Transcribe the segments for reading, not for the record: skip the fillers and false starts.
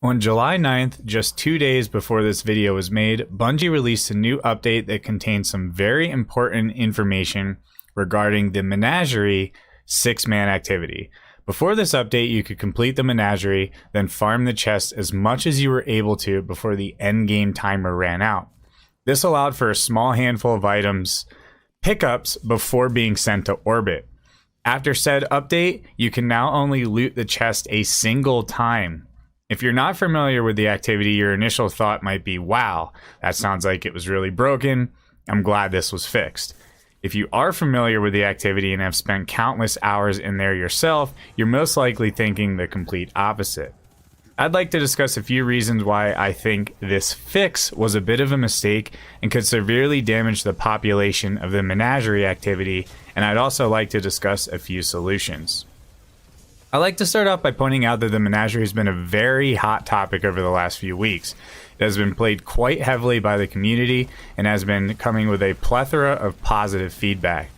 On July 9th, just 2 days before this video was made, Bungie released a new update that contains some very important information regarding the Menagerie 6-man activity. Before this update, you could complete the Menagerie, then farm the chest as much as you were able to before the endgame timer ran out. This allowed for a small handful of items pickups before being sent to orbit. After said update, you can now only loot the chest a single time. If you're not familiar with the activity, your initial thought might be, wow, that sounds like it was really broken. I'm glad this was fixed. If you are familiar with the activity and have spent countless hours in there yourself, you're most likely thinking the complete opposite. I'd like to discuss a few reasons why I think this fix was a bit of a mistake and could severely damage the population of the Menagerie activity, and I'd also like to discuss a few solutions. I'd like to start off by pointing out that the Menagerie has been a very hot topic over the last few weeks. It has been played quite heavily by the community and has been coming with a plethora of positive feedback.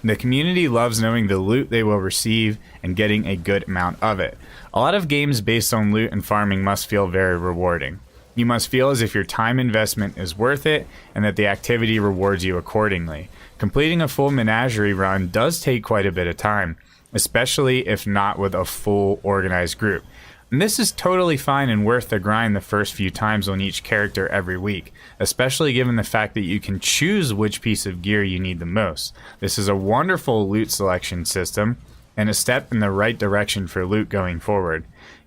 The community loves knowing the loot they will receive and getting a good amount of it. A lot of games based on loot and farming must feel very rewarding. You must feel as if your time investment is worth it and that the activity rewards you accordingly. Completing a full Menagerie run does take quite a bit of time, especially if not with a full organized group. And this is totally fine and worth the grind the first few times on each character every week, especially given the fact that you can choose which piece of gear you need the most. This is a wonderful loot selection system and a step in the right direction for loot going forward.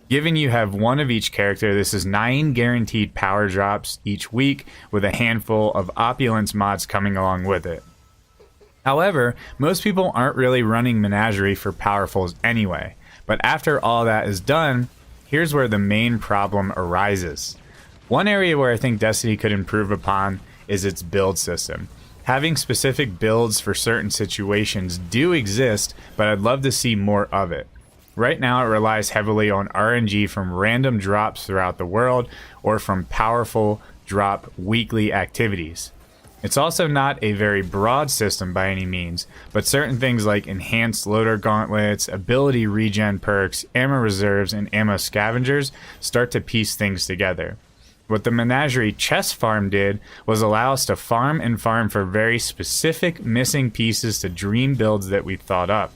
Given you have one of each character, this is 9 guaranteed power drops each week with a handful of opulence mods coming along with it. However, most people aren't really running Menagerie for powerfuls anyway, but after all that is done, here's where the main problem arises. One area where I think Destiny could improve upon is its build system. Having specific builds for certain situations do exist, but I'd love to see more of it. Right now it relies heavily on RNG from random drops throughout the world or from powerful drop weekly activities. It's also not a very broad system by any means, but certain things like enhanced loader gauntlets, ability regen perks, ammo reserves, and ammo scavengers start to piece things together. What the Menagerie chest farm did was allow us to farm for very specific missing pieces to dream builds that we thought up.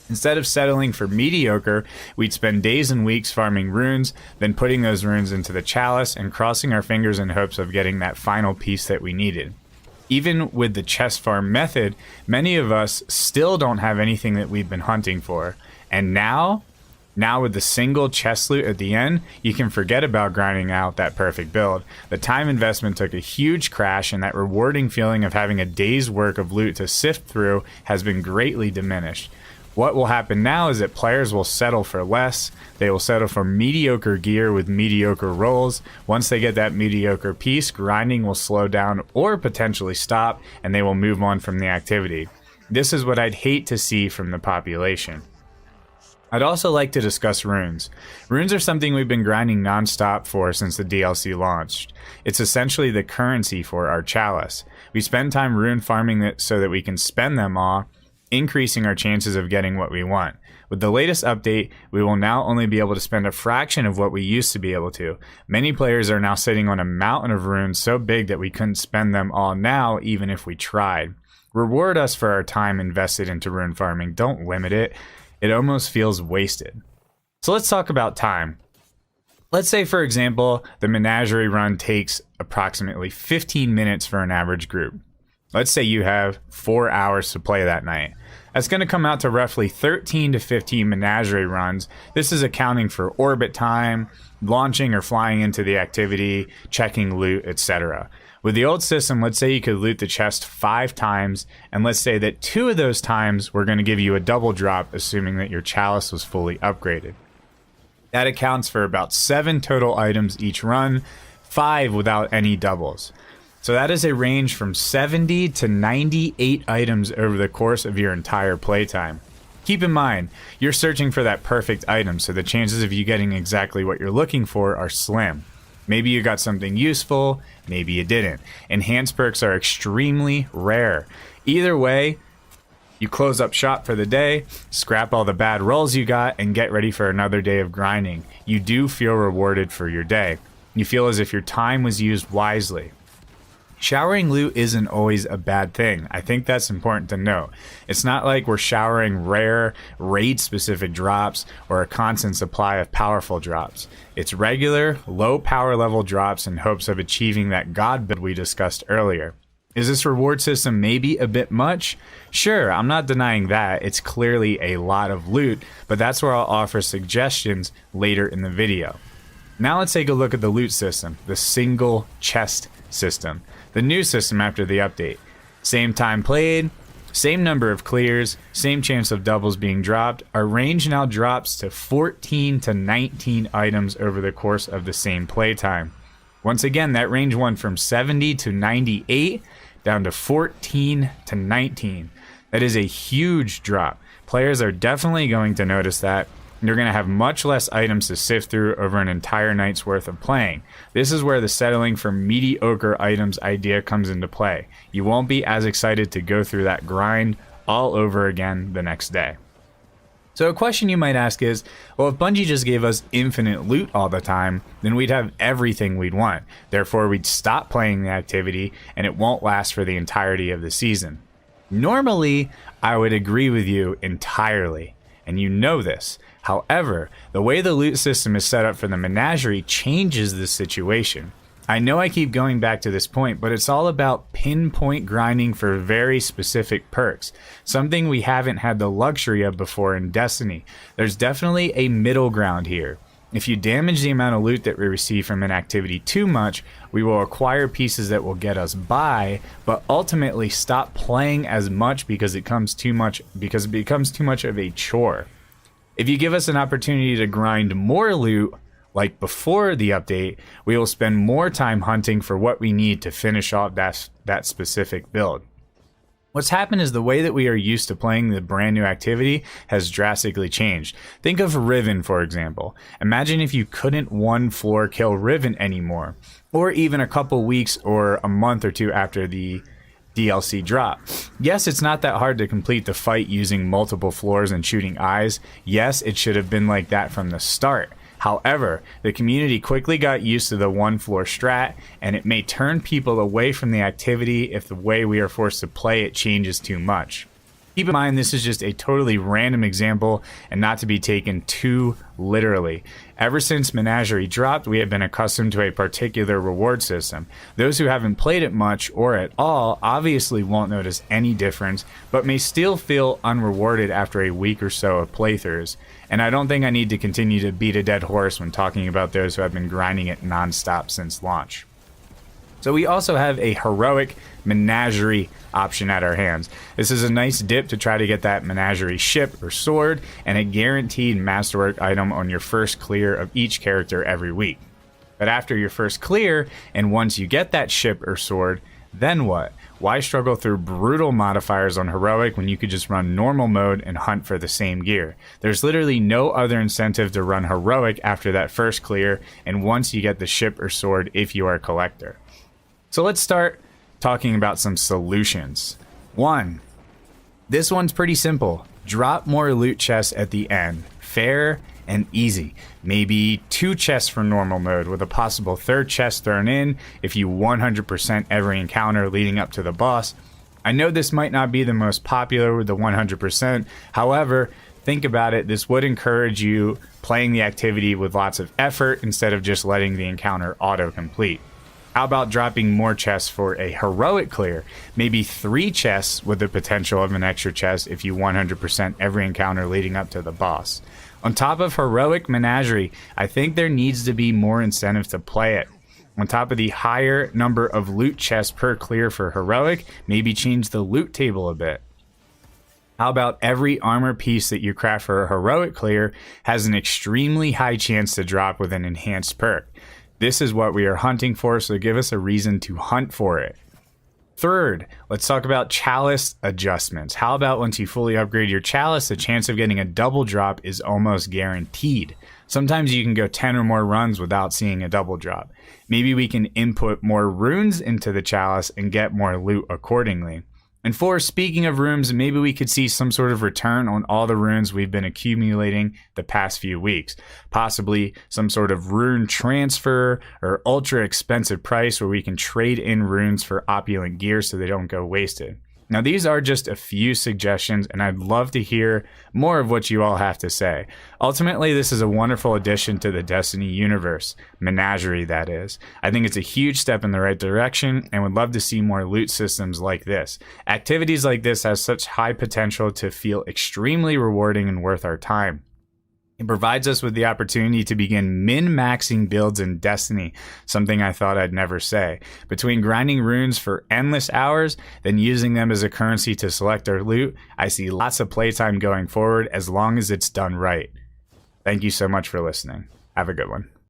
Instead of settling for mediocre, we'd spend days and weeks farming runes, then putting those runes into the chalice and crossing our fingers in hopes of getting that final piece that we needed. Even with the chest farm method, many of us still don't have anything that we've been hunting for. And now with the single chest loot at the end, you can forget about grinding out that perfect build. The time investment took a huge crash, and that rewarding feeling of having a day's work of loot to sift through has been greatly diminished. What will happen now is that players will settle for less. They will settle for mediocre gear with mediocre rolls. Once they get that mediocre piece, grinding will slow down or potentially stop, and they will move on from the activity. This is what I'd hate to see from the population. I'd also like to discuss runes. Runes are something we've been grinding non-stop for since the DLC launched. It's essentially the currency for our chalice. We spend time rune farming it so that we can spend them all, increasing our chances of getting what we want. With the latest update, we will now only be able to spend a fraction of what we used to be able to. Many players are now sitting on a mountain of runes so big that we couldn't spend them all now even if we tried. Reward us for our time invested into rune farming. Don't limit it. It almost feels wasted. So let's talk about time. Let's say, for example, the Menagerie run takes approximately 15 minutes for an average group. Let's say you have 4 hours to play that night. That's going to come out to roughly 13 to 15 Menagerie runs. This is accounting for orbit time, launching or flying into the activity, checking loot, etc. With the old system, let's say you could loot the chest 5 times, and let's say that 2 of those times were going to give you a double drop, assuming that your chalice was fully upgraded. That accounts for about 7 total items each run, 5 without any doubles. So that is a range from 70 to 98 items over the course of your entire playtime. Keep in mind, you're searching for that perfect item, so the chances of you getting exactly what you're looking for are slim. Maybe you got something useful, maybe you didn't. Enhanced perks are extremely rare. Either way, You close up shop for the day, scrap all the bad rolls you got, and get ready for another day of grinding. You do feel rewarded for your day. You feel as if your time was used wisely. Showering loot isn't always a bad thing. I think that's important to note. It's not like we're showering rare, raid-specific drops or a constant supply of powerful drops. It's regular, low power level drops in hopes of achieving that god build we discussed earlier. Is this reward system maybe a bit much? Sure, I'm not denying that. It's clearly a lot of loot, but that's where I'll offer suggestions later in the video. Now let's take a look at the loot system, the single chest system. The new system after the update. Same time played, same number of clears, same chance of doubles being dropped. Our range now drops to 14 to 19 items over the course of the same playtime. Once again, that range went from 70 to 98 down to 14 to 19. That is a huge drop. Players are definitely going to notice that. You're going to have much less items to sift through over an entire night's worth of playing. This is where the settling for mediocre items idea comes into play. You won't be as excited to go through that grind all over again the next day. So a question you might ask is, well, if Bungie just gave us infinite loot all the time, then we'd have everything we'd want. Therefore, we'd stop playing the activity and it won't last for the entirety of the season. Normally, I would agree with you entirely, and you know this. However, the way the loot system is set up for the menagerie changes the situation. I know I keep going back to this point, but it's all about pinpoint grinding for very specific perks, something we haven't had the luxury of before in Destiny. There's definitely a middle ground here. If you damage the amount of loot that we receive from an activity too much, we will acquire pieces that will get us by, but ultimately stop playing as much because it becomes too much of a chore. If you give us an opportunity to grind more loot, like before the update, we will spend more time hunting for what we need to finish off that specific build. What's happened is the way that we are used to playing the brand new activity has drastically changed. Think of Riven, for example. Imagine if you couldn't one floor kill Riven anymore, or even a couple weeks or a month or two after the DLC drop. Yes, it's not that hard to complete the fight using multiple floors and shooting eyes. Yes, it should have been like that from the start. However, the community quickly got used to the one floor strat, and it may turn people away from the activity if the way we are forced to play it changes too much. Keep in mind, this is just a totally random example and not to be taken too literally. Ever since Menagerie dropped, we have been accustomed to a particular reward system. Those who haven't played it much or at all obviously won't notice any difference, but may still feel unrewarded after a week or so of playthroughs. And I don't think I need to continue to beat a dead horse when talking about those who have been grinding it non-stop since launch. So we also have a heroic menagerie option at our hands. This is a nice dip to try to get that menagerie ship or sword and a guaranteed masterwork item on your first clear of each character every week. But after your first clear, and once you get that ship or sword, then what? Why struggle through brutal modifiers on heroic when you could just run normal mode and hunt for the same gear? There's literally no other incentive to run heroic after that first clear and once you get the ship or sword if you are a collector. So let's start talking about some solutions. 1. This one's pretty simple. Drop more loot chests at the end. Fair and easy. Maybe 2 chests for normal mode with a possible 3rd chest thrown in if you 100% every encounter leading up to the boss. I know this might not be the most popular with the 100%. However, think about it. This would encourage you playing the activity with lots of effort instead of just letting the encounter auto-complete. How about dropping more chests for a heroic clear? Maybe 3 chests with the potential of an extra chest if you 100% every encounter leading up to the boss. On top of heroic menagerie, I think there needs to be more incentive to play it. On top of the higher number of loot chests per clear for heroic, maybe change the loot table a bit. How about every armor piece that you craft for a heroic clear has an extremely high chance to drop with an enhanced perk? This is what we are hunting for, so give us a reason to hunt for it. 3rd, let's talk about chalice adjustments. How about once you fully upgrade your chalice, the chance of getting a double drop is almost guaranteed. Sometimes you can go 10 or more runs without seeing a double drop. Maybe we can input more runes into the chalice and get more loot accordingly. And 4, speaking of runes, maybe we could see some sort of return on all the runes we've been accumulating the past few weeks. Possibly some sort of rune transfer or ultra expensive price where we can trade in runes for opulent gear so they don't go wasted. Now, these are just a few suggestions, and I'd love to hear more of what you all have to say. Ultimately, this is a wonderful addition to the Destiny universe, Menagerie that is. I think it's a huge step in the right direction and would love to see more loot systems like this. Activities like this have such high potential to feel extremely rewarding and worth our time. It provides us with the opportunity to begin min-maxing builds in Destiny, something I thought I'd never say. Between grinding runes for endless hours, then using them as a currency to select our loot, I see lots of playtime going forward as long as it's done right. Thank you so much for listening. Have a good one.